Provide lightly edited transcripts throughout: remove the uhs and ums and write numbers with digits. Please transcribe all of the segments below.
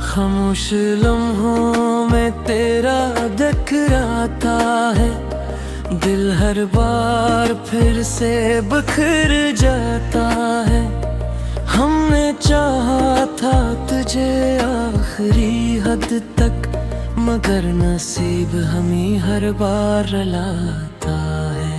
खामोश लम्हों में तेरा टकराता है, दिल हर बार फिर से बिखर जाता है। हमने चाहा था तुझे आखिरी हद तक, मगर नसीब हमें हर बार रुलाता है।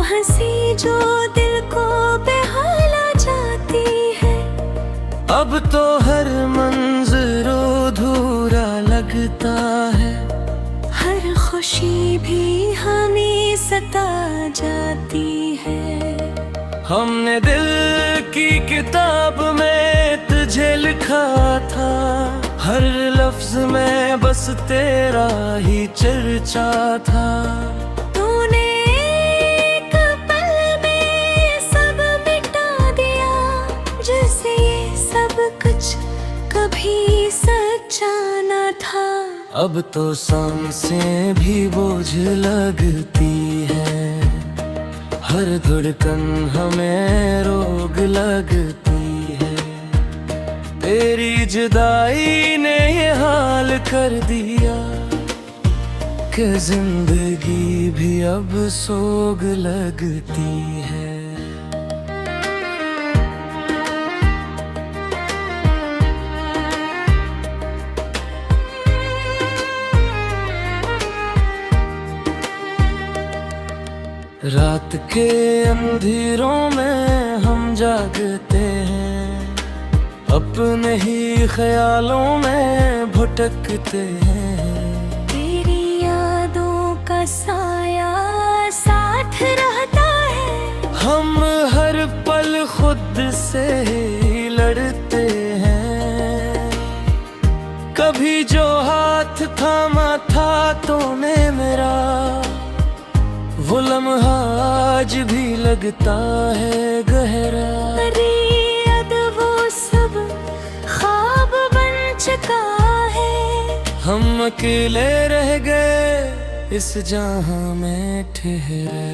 हंसी जो दिल को बेहाला जाती है। अब तो हर मंजर अधूरा लगता है, हर खुशी भी हमें सता जाती है। हमने दिल की किताब में तुझे लिखा था, हर लफ्ज में बस तेरा ही चर्चा था। कभी सच्चा न था। अब तो सांसें भी बोझ लगती है, हर धड़कन हमें रोग लगती है। तेरी जुदाई ने ये हाल कर दिया कि जिंदगी भी अब सोग लगती है। रात के अंधेरों में हम जागते हैं, अपने ही ख्यालों में भटकते हैं। तेरी यादों का साया साथ रहता है, हम हर पल खुद से ही लड़ते हैं। कभी जो हाथ थामा था तूने मेरा, वो लम्हा आज भी लगता है गहरा। अब वो सब ख्वाब बन चुका है, हम अकेले रह गए इस जहां में ठहरे।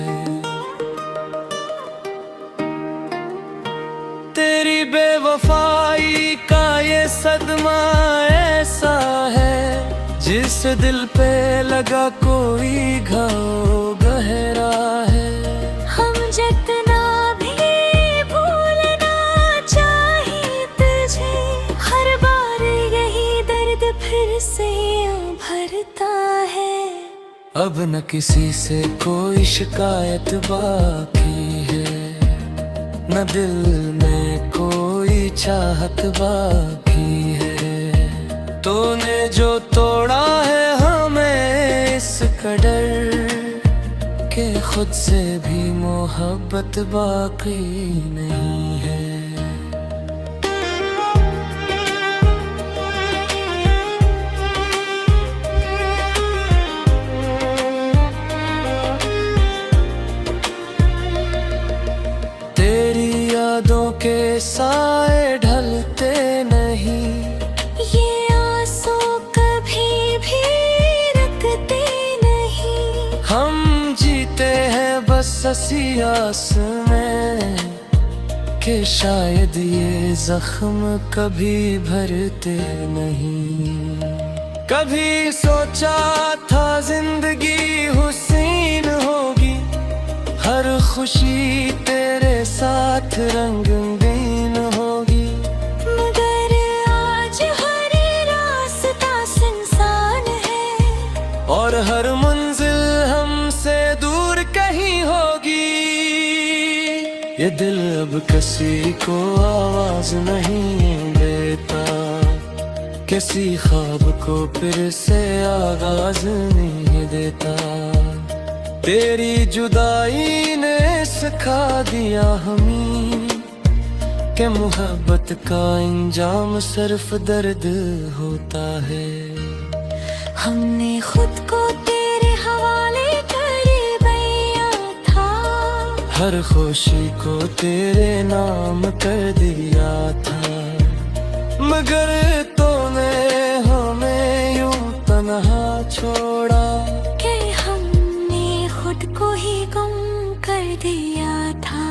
तेरी बेवफाई का ये सदमा ऐसा है, जिस दिल पे लगा कोई घाव गहरा है। हम जितना भी भूलना चाहे तुझे, हर बार यही दर्द फिर से भरता है। अब न किसी से कोई शिकायत बाकी है, न दिल में कोई चाहत बाकी है। तूने जो तोड़ा है हमें इस कदर, के खुद से भी मोहब्बत बाकी नहीं है। तेरी यादों के साए ढलते नहीं, ये आंसू कभी भी रुकते नहीं। हम जीते हैं बस हंसी आस में, कि शायद ये जख्म कभी भरते नहीं। कभी सोचा था जिंदगी हुसीन होगी, हर खुशी तेरे साथ रंगीन होगी। मगर आज हर रास्ता सुनसान है, और हर मंजिल हमसे दूर कहीं होगी। ये दिल अब किसी को आवाज नहीं देता, किसी ख्वाब को फिर से आगाज नहीं देता। तेरी जुदाई ने सिखा दिया हमें कि मोहब्बत का इंजाम सिर्फ दर्द होता है। हमने खुद को तेरे हवाले कर दिया था, हर खुशी को तेरे नाम कर दिया था, मगर तूने हमें यूं तन्हा छोड़ा कि हमने खुद को ही गुम कर दिया था।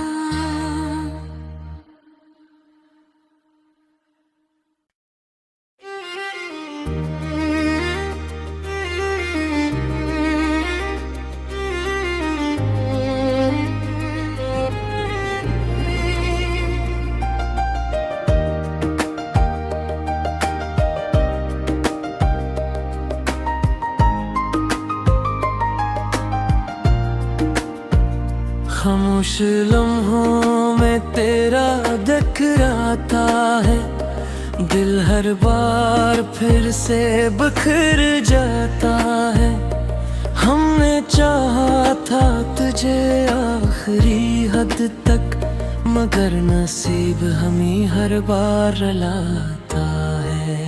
खामोश लम्हों में तेरा टकराता है, दिल हर बार फिर से बिखर जाता है। हमने चाहा था तुझे आखिरी हद तक, मगर नसीब हमें हर बार रुलाता है।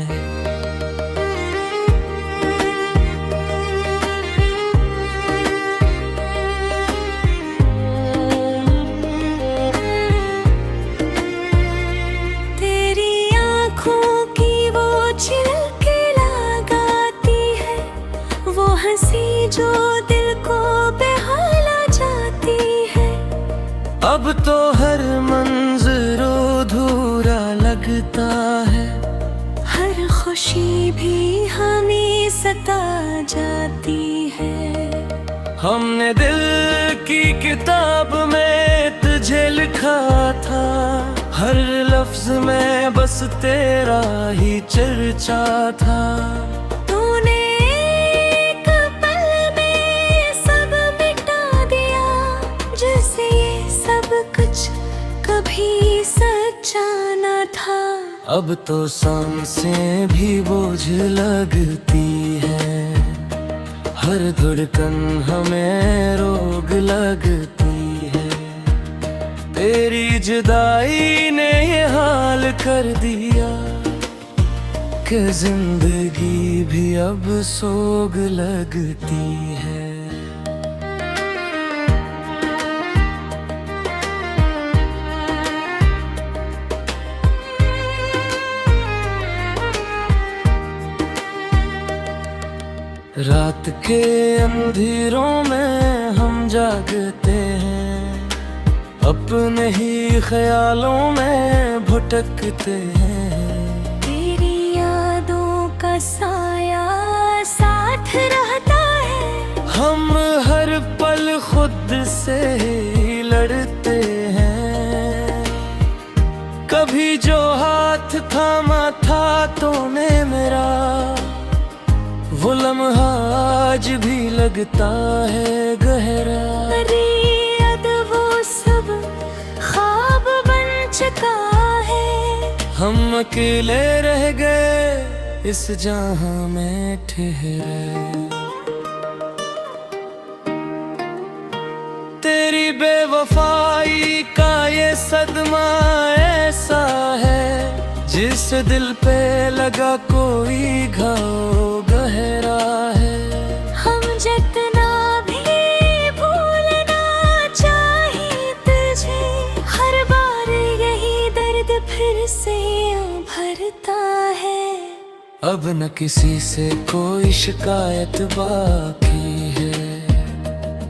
हंसी जो दिल को बेहाला जाती है, अब तो हर मंजर अधूरा लगता है, हर खुशी भी हमें सता जाती है। हमने दिल की किताब में तुझे लिखा था, हर लफ्ज में बस तेरा ही चर्चा था। कभी सच्चा न था, अब तो सांसें भी बोझ लगती है, हर धड़कन हमें रोग लगती है। तेरी जुदाई ने ये हाल कर दिया कि जिंदगी भी अब सोग लगती है। रात के अंधेरों में हम जागते हैं, अपने ही ख्यालों में भटकते हैं। तेरी यादों का साया साथ रहता है, हम हर पल खुद से ही लड़ते हैं। कभी जो हाथ थामा था तूने मेरा, वो लम्हा आज भी लगता है गहरा। अरे अब वो सब ख्वाब बन चुका है, हम अकेले रह गए इस जहां में ठहरे। तेरी बेवफाई का ये सदमा ऐसा है, जिस दिल पे लगा कोई घाव गहरा है। हम जितना भी भूलना चाहे तुझे, हर बार यही दर्द फिर से भरता है। अब न किसी से कोई शिकायत बाकी है,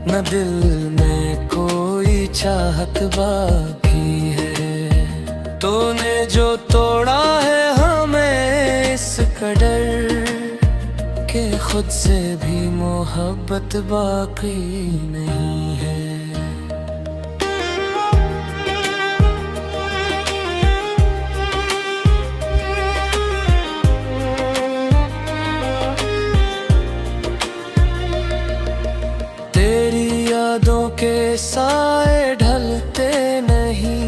न दिल में कोई चाहत बाकी है। तूने जो तोड़ा है हमें इस कदर, के खुद से भी मोहब्बत बाकी नहीं है। तेरी यादों के साए ढलते नहीं,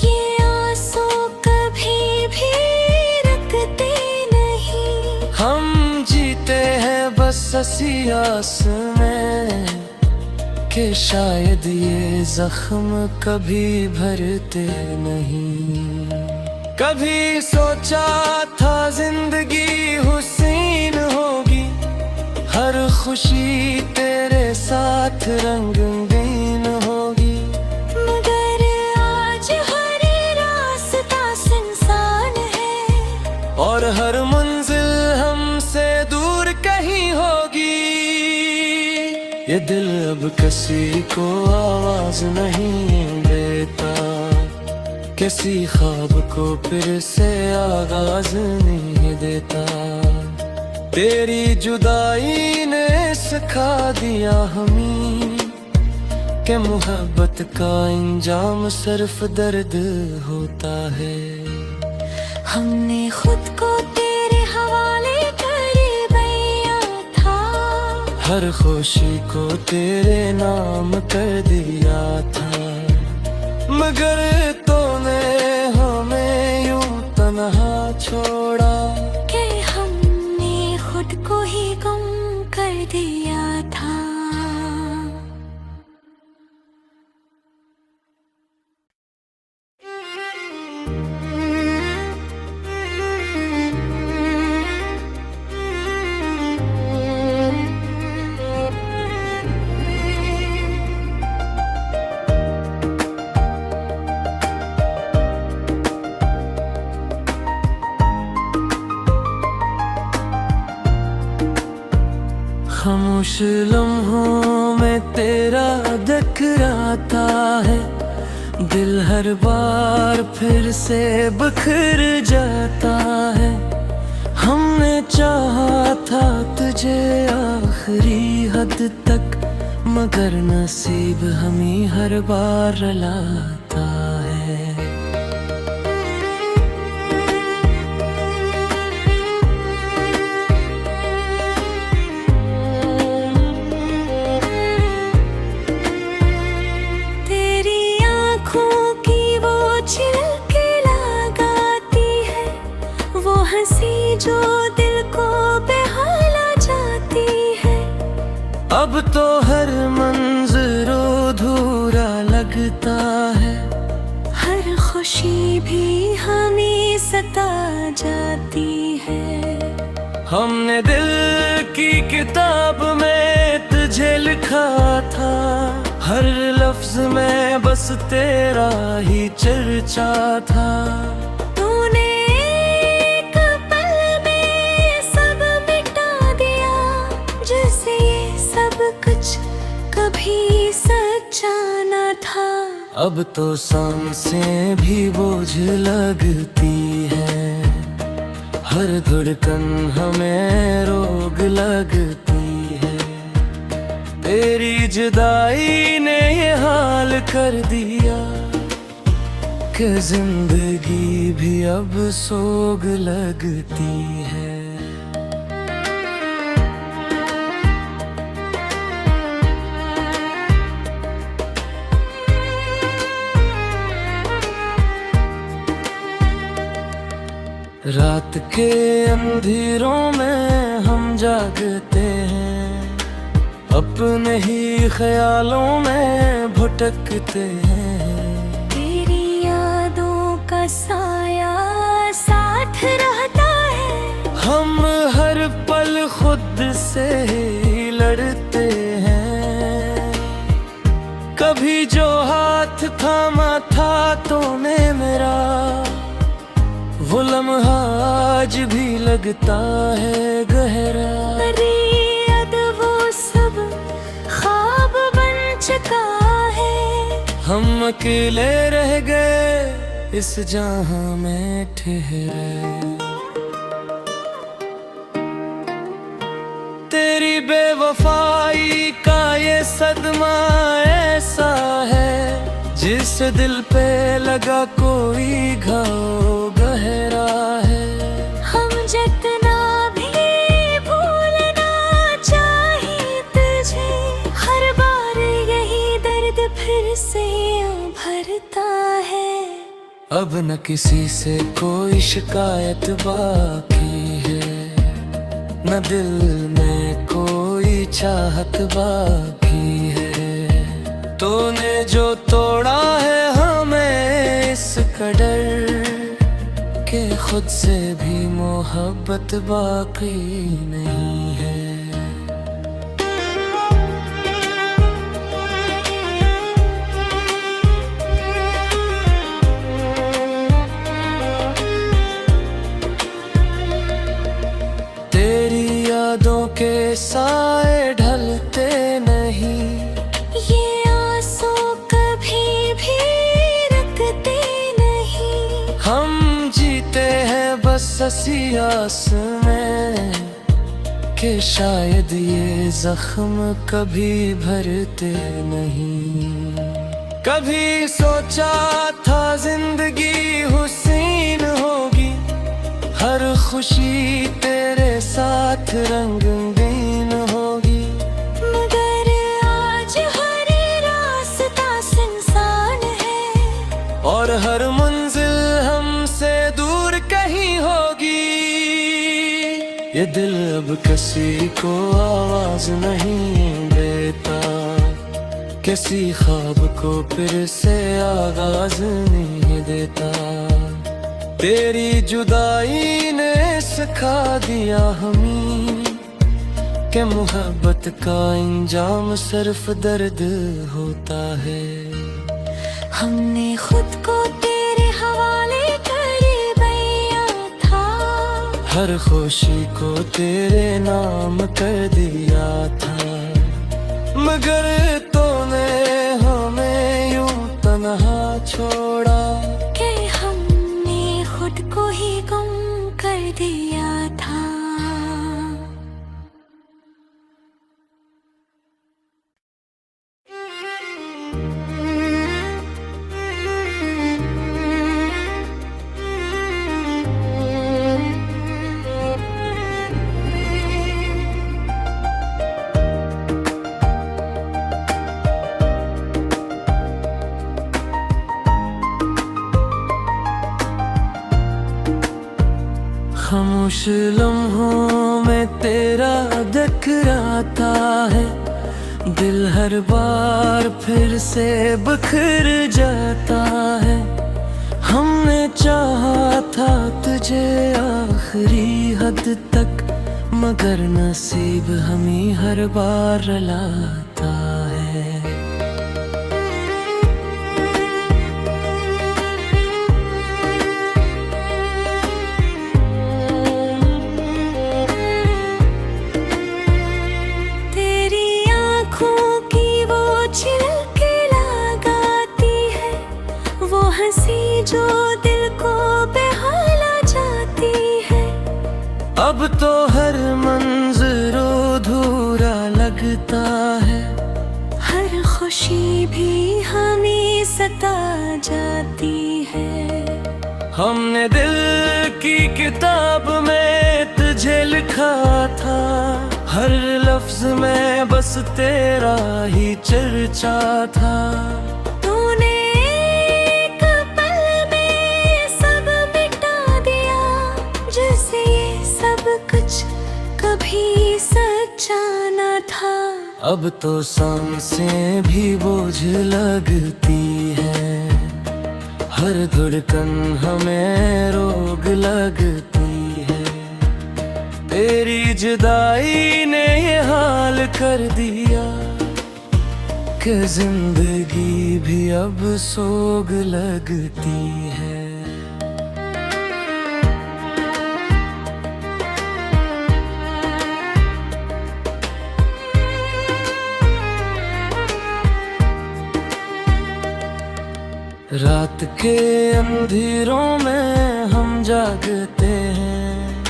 ये आंसू कभी भी रुकते नहीं। हम जीते हैं बस हंसी आस में, के शायद ये जख्म कभी भरते नहीं। कभी सोचा था जिंदगी हुस्न होगी, हर खुशी तेरे साथ रंगीन होगी। मगर आज हर रास्ता सुनसान है, और हर मंजिल हमसे दूर कहीं होगी। ये दिल अब किसी को आवाज नहीं देता, किसी ख्वाब को फिर से आगाज नहीं देता। तेरी जुदाई ने सिखा दिया हमें कि मोहब्बत का इंजाम सिर्फ दर्द होता है। हमने खुद को तेरे हवाले कर दिया था, हर खुशी को तेरे नाम कर दिया था। मगर तूने हमें यूं तन्हा छोड़ा कि हमने खुद को ही गुम कर दिया था। खामोश लम्हों में तेरा टकराता है, दिल हर बार फिर से बिखर जाता है। हमने चाहा था तुझे आखिरी हद तक, मगर नसीब हमें हर बार रुलाता है। जो दिल को बेहाल जाती है, अब तो हर मंजर अधूरा लगता है। हर खुशी भी हमें सता जाती है। हमने दिल की किताब में तुझे लिखा था, हर लफ्ज में बस तेरा ही चर्चा था। कभी सच्चा न था, अब तो सांसें भी बोझ लगती है। हर धड़कन हमें रोग लगती है। तेरी जुदाई ने ये हाल कर दिया कि जिंदगी भी अब सोग लगती है। रात के अंधेरों में हम जागते हैं, अपने ही ख्यालों में भटकते हैं। तेरी यादों का साया साथ रहता है, हम हर पल खुद से ही लड़ते हैं। कभी जो हाथ थामा था तूने मेरा, वो लम्हा आज भी लगता है गहरा। अब वो सब ख्वाब बन चुका है, हम अकेले रह गए इस जहां में ठहरे। तेरी बेवफाई का ये सदमा ऐसा है, जिस दिल पे लगा कोई घाव गहरा है। हम जितना भी भूलना चाहे तुझे, हर बार यही दर्द फिर से भरता है। अब न किसी से कोई शिकायत बाकी है, न दिल में कोई चाहत बाकी है। तूने जो तोड़ा है हमें इस कदर के खुद से भी मोहब्बत बाकी नहीं है। तेरी यादों के साए ढलते नहीं, ये आंसू कभी भी रुकते नहीं। हम जीते हैं बस हंसी आस में कि शायद ये जख्म कभी भरते नहीं। कभी सोचा था जिंदगी हुस्न होगी, हर खुशी तेरे साथ रंगीन होगी, मगर आज हर रास्ता सुनसान है और हर मंजिल हमसे दूर कहीं होगी। ये दिल अब किसी को आवाज नहीं देता, किसी ख्वाब को फिर से आगाज नहीं देता। तेरी जुदाई ने सिखा दिया हमें कि मोहब्बत का इंजाम सिर्फ दर्द होता है। हमने खुद को तेरे हवाले कर दिया था, हर खुशी को तेरे नाम कर दिया था, मगर तूने हमें यूं तन्हा छोड़ा कि हमने खुद को ही गुम कर दिया था। खामोश लम्हों में तेरा टकराता है, दिल हर बार फिर से बिखर जाता है। हमने चाहा था तुझे आखिरी हद तक, मगर नसीब हमें हर बार रुलाता है। हंसी जो दिल को बेहाला जाती है, अब तो हर मंजर अधूरा लगता है, हर खुशी भी हमें सता जाती है। हमने दिल की किताब में तुझे लिखा था, हर लफ्ज में बस तेरा ही चर्चा था। तूने एक पल में सब मिटा दिया, जैसे ये सब कुछ कभी सच्चा न था। अब तो सांसें भी बोझ लगती है, हर धड़कन हमें रोग लगती है। तेरी जुदाई ने ये हाल कर दिया कि जिंदगी भी अब सोग लगती है। रात के अंधेरों में हम जागते हैं,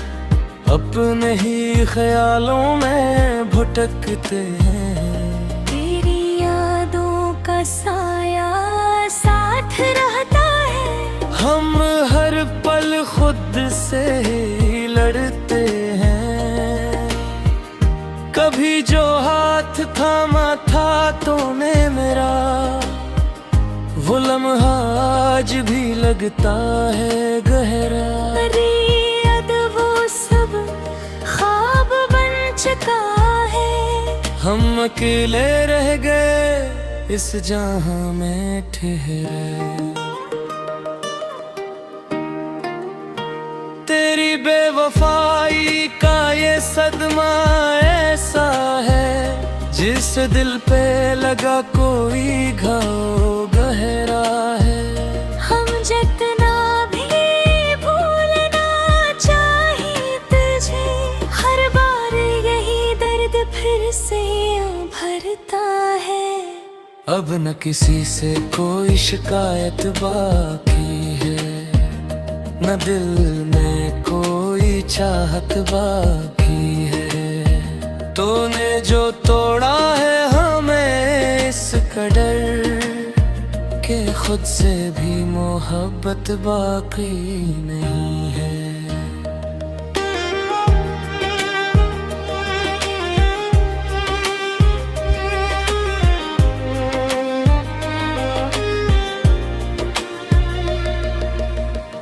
अपने ही ख्यालों में भटकते हैं। तेरी यादों का साया साथ रहता है, हम हर पल खुद से ही लड़ते हैं। कभी जो हाथ थामा था तूने मेरा, वो लम्हा आज भी लगता है गहरा। अब वो सब ख्वाब बन चुका है, हम अकेले रह गए इस जहां में ठहरे। तेरी बेवफाई का ये सदमा ऐसा है, जिस दिल पे लगा कोई घाव गहरा है। हम जितना भी भूलना चाहे तुझे, हर बार यही दर्द फिर से भरता है। अब न किसी से कोई शिकायत बाकी है, न दिल में कोई चाहत बाकी है। तूने जो तोड़ा है हमें इस कदर, के खुद से भी मोहब्बत बाकी नहीं है।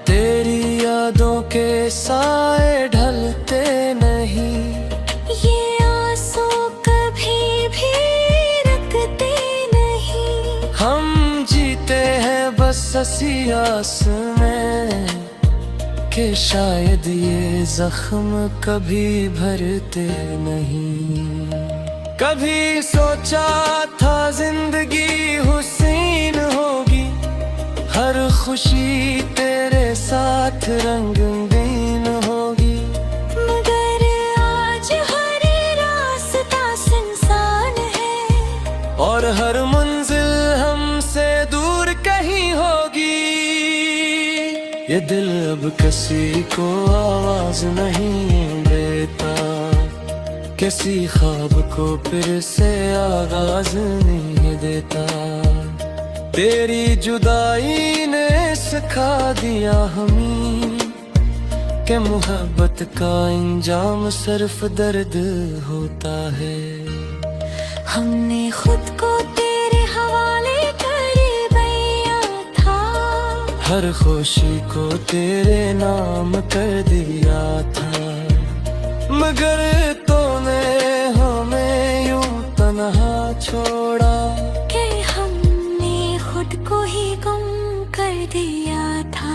तेरी यादों के साए ढलते नहीं, ये आंसू कभी भी रुकते नहीं। हम जीते हैं बस हंसी आस में, कि शायद ये जख्म कभी भरते नहीं। कभी सोचा था जिंदगी हुसीन होगी, हर खुशी तेरे साथ रंगीन होगी। मगर आज हर रास्ता सुनसान है, और हर मंजिल हमसे दूर कहीं होगी। ये दिल अब किसी को आवाज नहीं देता, किसी ख्वाब को फिर से आगाज नहीं देता। तेरी जुदाई ने सिखा दिया हमें, कि मोहब्बत का इंजाम सिर्फ दर्द होता है। हमने खुद को तेरे हवाले कर दिया था, हर खुशी को तेरे नाम कर दिया था। मगर तूने हमें यूं तन्हा छोड़ा, कि हमने खुद को ही गुम कर दिया था।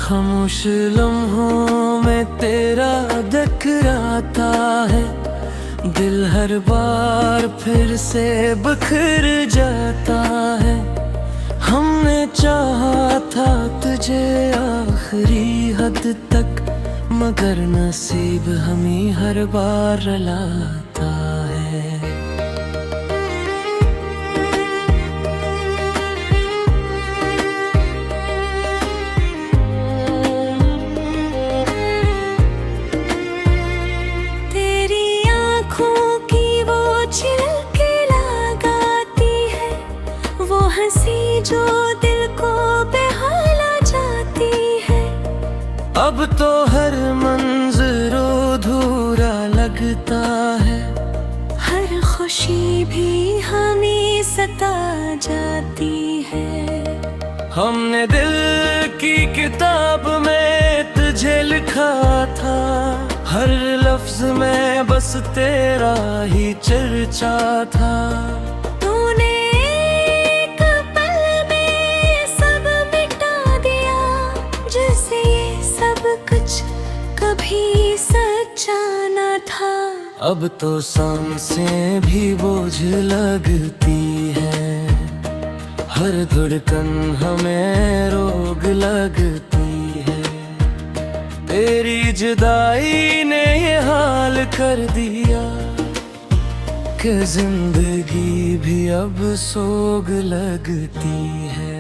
खामोश लम्हों में तेरा टकराता है, दिल हर बार फिर से बिखर जाता है। हमने चाहा था तुझे आखिरी हद तक, मगर नसीब हमें हर बार रुलाता है। हंसी जो दिल को बेहाला जाती है, अब तो हर मंजर अधूरा लगता है। हर खुशी भी हमें सता जाती है। हमने दिल की किताब में तुझे लिखा था, हर लफ्ज में बस तेरा ही चर्चा था। कभी सच्चा न था, अब तो सांसें भी बोझ लगती है, हर धड़कन हमें रोग लगती है। तेरी जुदाई ने ये हाल कर दिया, कि जिंदगी भी अब सोग लगती है।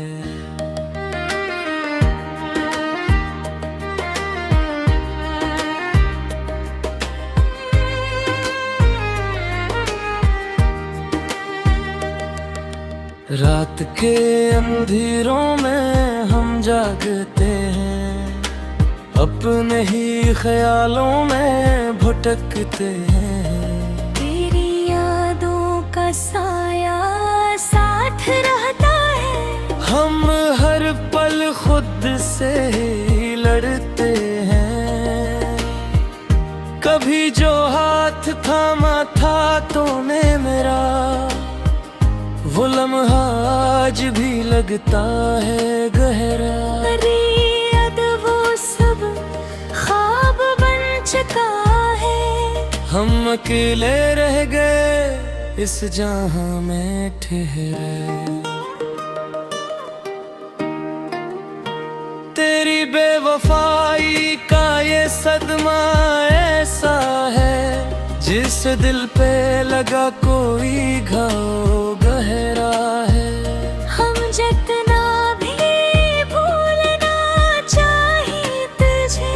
रात के अंधेरों में हम जागते हैं, अपने ही ख्यालों में भटकते हैं। तेरी यादों का साया साथ रहता है, हम हर पल खुद से ही लड़ते हैं। कभी जो हाथ थामा था तूने मेरा, वो लम्हा आज भी लगता है गहरा। अरे अब वो सब ख्वाब बन चुका है, हम अकेले रह गए इस जहां में ठहरे। तेरी बेवफाई का ये सदमा ऐसा है, जिस दिल पे लगा कोई घाव गहरा है। हम जितना भी भूलना चाहे तुझे,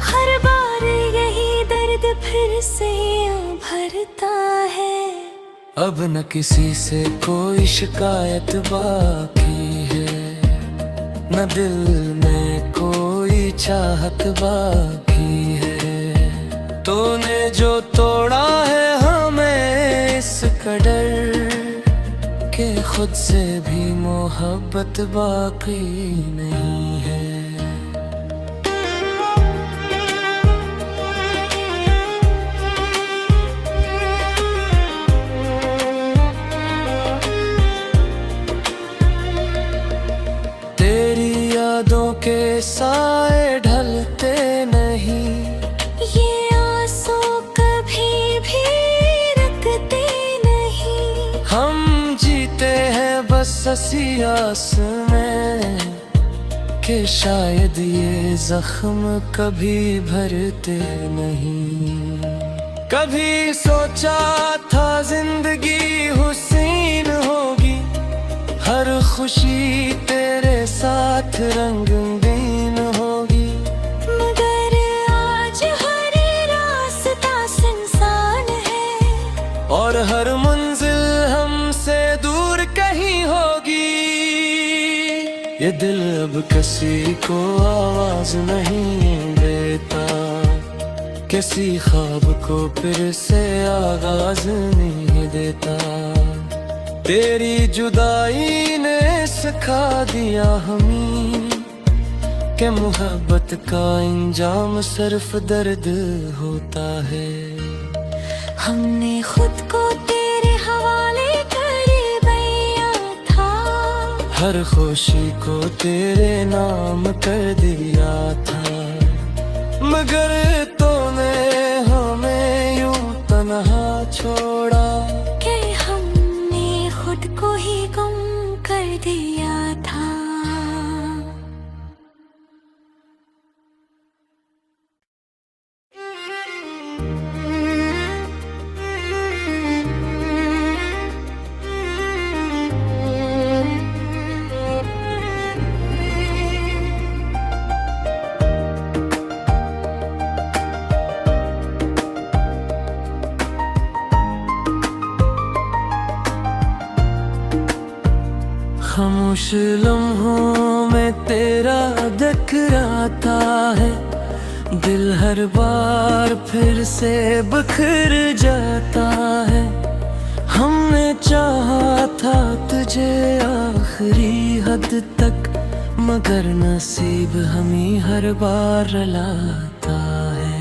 हर बार यही दर्द फिर से भरता है। अब न किसी से कोई शिकायत बाकी है, न दिल में कोई चाहत बाकी है। तूने जो तोड़ा है हमें इस कदर, के खुद से भी मोहब्बत बाकी नहीं है। तेरी यादों के साए ढलते नहीं, ये आंसू कभी भी रुकते नहीं। हम जीते हैं बस हंसी आस में, कि शायद ये जख्म कभी भरते नहीं। कभी सोचा था जिंदगी हुसीन होगी, हर खुशी तेरे साथ रंगीन होगी। मगर आज हर रास्ता सुनसान है, और हर मंजिल हमसे दूर कहीं होगी। ये दिल अब किसी को आवाज नहीं देता, किसी ख्वाब को फिर से आगाज नहीं देता। तेरी जुदाई ने सिखा दिया हमें, कि मोहब्बत का इंजाम सिर्फ दर्द होता है। हमने खुद को तेरे हवाले कर दिया था, हर खुशी को तेरे नाम कर दिया था। मगर तूने हमें यूं तन्हा छोड़ा, कि हमने खुद को ही गुम कर दिया था। खामोश लम्हों में तेरा टकराता है, दिल हर बार फिर से बिखर जाता है। हमने चाहा था तुझे आखिरी हद तक, मगर नसीब हमें हर बार रुलाता है।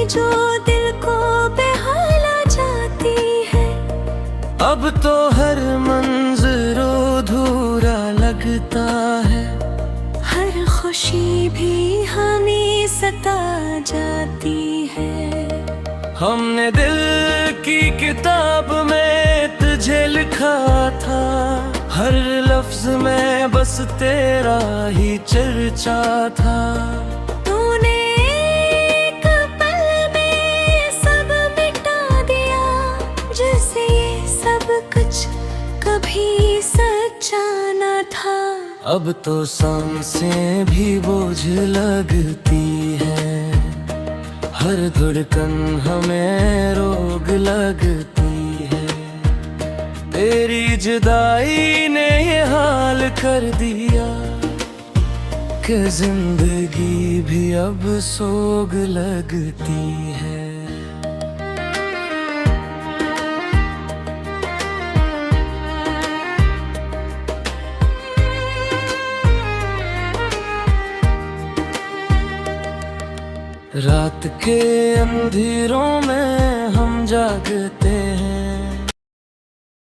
जो दिल को बेहाला जाती है, अब तो हर मंजर अधूरा लगता है। हर खुशी भी हमें सता जाती है। हमने दिल की किताब में तुझे लिखा था, हर लफ्ज में बस तेरा ही चर्चा था। तूने एक पल में सब मिटा दिया, अब तो सांसें भी बोझ लगती है, हर धड़कन हमें रोग लगती है। तेरी जुदाई ने ये हाल कर दिया कि जिंदगी भी अब सोग लगती है। रात के अंधेरों में हम जागते